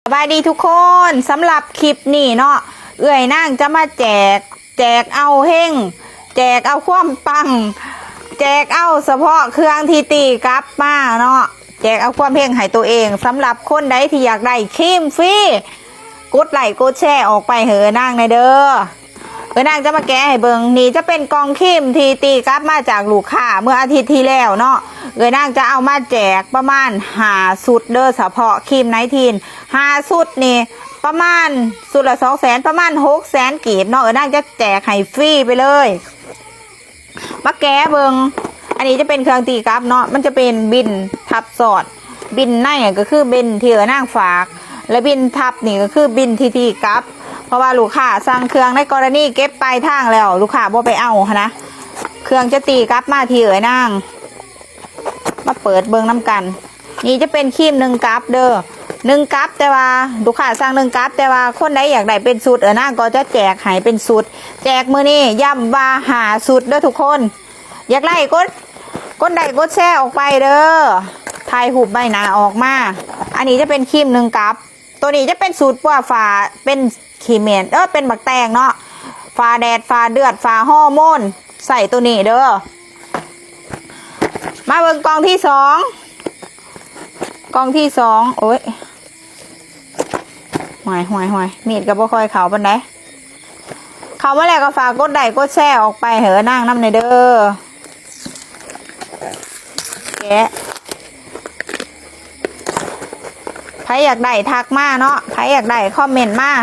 สบายดีทุกคนสำหรับคลิปนี้เนาะเอื้อยนางจะมาแจกเอาเฮงแจกเอาความปังแจกเอาเฉพาะเครื่องที่ตีกลับมาเนาะแจกเอาความเฮงให้ตัวเองสำหรับคนใดที่อยากได้ครีมฟรีกดไลค์กดแชร์ออกไปเหอะนางในเด้อนางจะมาแกะให้เบิงนี่จะเป็นกองครีมที่ตีกลับมาจากลูกค้าเมื่ออาทิตย์ที่แล้วเนาะนางจะเอามาแจกประมาณ5 สุดเด้อเฉพาะครีมไนทีน5 สุดนี่ประมาณสุดละ200,000ประมาณ600,000กีบเนาะนางจะแจกให้ฟรีไปเลยมาแกะเบิงอันนี้จะเป็นเครื่องตีกลับเนาะมันจะเป็นบินทับสอดบินในก็คือบินที่นางฝากและบินทับนี่ก็คือบินที่ตีกลับเพราะว่าลูกค้าสั่งเครื่องในกรณีเก็บปลายทางแล้วลูกค้าบ่ไปเอานะเครื่องจะตีกลับมาที่นางมาเปิดเบิ่งน้ำกันนี่จะเป็นครีม1 กั๊บเด้อ1 กั๊บแต่ว่าลูกค้าสั่ง1 กั๊บแต่ว่าคนใดอยากได้เป็นสูตรนางก็จะแจกให้เป็นสูตรแจกมื้อนี้ย้ำว่า5 สูตรเด้อทุกคนอยากไล่กดได้กดแชร์ออกไปเด้อถ่ายหูปใบหน้าออกมาอันนี้จะเป็นครีม1 กั๊บตัวนี้จะเป็นสูตรว่าฝาเป็นขีเมนเป็นบักแตงเนาะฟ้าแดดฟ้าเดือดฟ้าฮอร์โมนใส่ตัวนี้เด้อมาเบิ่งกล่องที่2โอ้ยหวยมีดกับบ่ค่อยเขาปานใดเขามาแล้วก็ฝากกดไลค์กดแชร์ออกไปเหอะนางนำในเด้อแกะใครอยากได้ทักมาเนาะใครอยากได้คอมเมนต์มา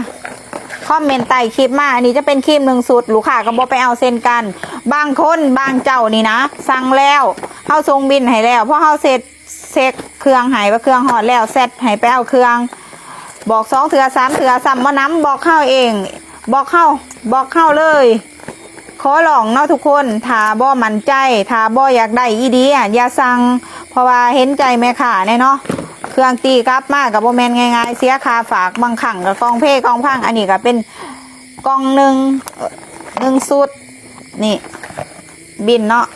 คอมเมนต์ใต้คลิปมาอันนี้จะเป็นครีม1 สูตรลูกค้าก็บ่ไปเอาเซ็นกันบางคนบางเจ้านี่นะสั่งแล้วเฮาส่งบินให้แล้วเพราะเฮาเซ็ตเครื่องให้ว่าเครื่องฮอดแล้วเซ็ตให้ไปเอาเครื่องบอก2 เทื่อ 3 เทื่อซ้ำบ่นำบอกเข้าเองบอกเข้าเลยขอลองเนาะทุกคนถ้าบ่มั่นใจถ้าบ่อยากได้อีดีอย่าสั่งเพราะว่าเห็นใจแม่ค้าแน่เนาะเครื่องตีกลับมากับโบแมนง่ายๆเสียค่าฝากบางครั้งกับกองเพกองพังอันนี้ก็เป็นกองหนึ่งสุดนี่บินเนาะ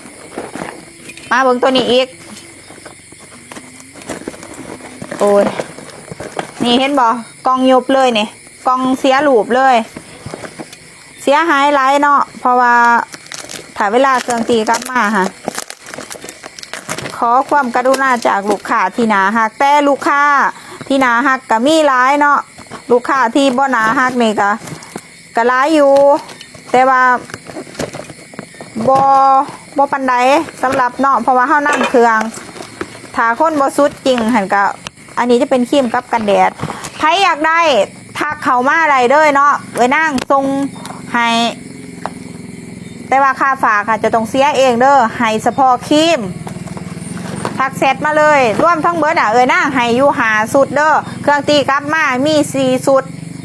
มาเบิ่งตัวนี้อีกโอ้ยนี่เห็นบ่กองยุบเลยเนี่ยกองเสียหลูบเลยเสียหายหลายเนาะเพราะว่าถ้าเวลาเครื่องตีกลับมาค่ะขอความกรุณาจากลูกค้าที่หนาหักแต่ลูกค้าที่หนาหักก็มีหลายเนาะลูกค้าที่บ่หนาหักนี่ก็หลายอยู่แต่ว่าบ่ปานใดสำหรับเนาะเพราะว่าเฮานำเครื่องถ้าคนบ่สุดจริงหั่นก็อันนี้จะเป็นครีมกับกันแดดใครอยากได้ทักเข้ามาได้เด้อเนาะนางส่งให้แต่ว่าค่าฝากค่ะจะต้องเสียเองเด้อให้เฉพาะครีมทักเซตมาเลยร่วมทั้งเบิร์ดนางให้อยู่5 สุดเด้อเครื่องตีกลับมามี4 สุด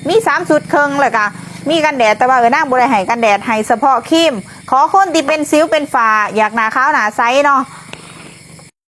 มี3 สุดครึ่งเลยค่ะมีกันแดดแต่ว่านางบ่ได้ให้กันแดดให้เฉพาะครีมขอคนที่เป็นสิวเป็นฝ้าอยากหน้าขาวหน้าใสเนาะ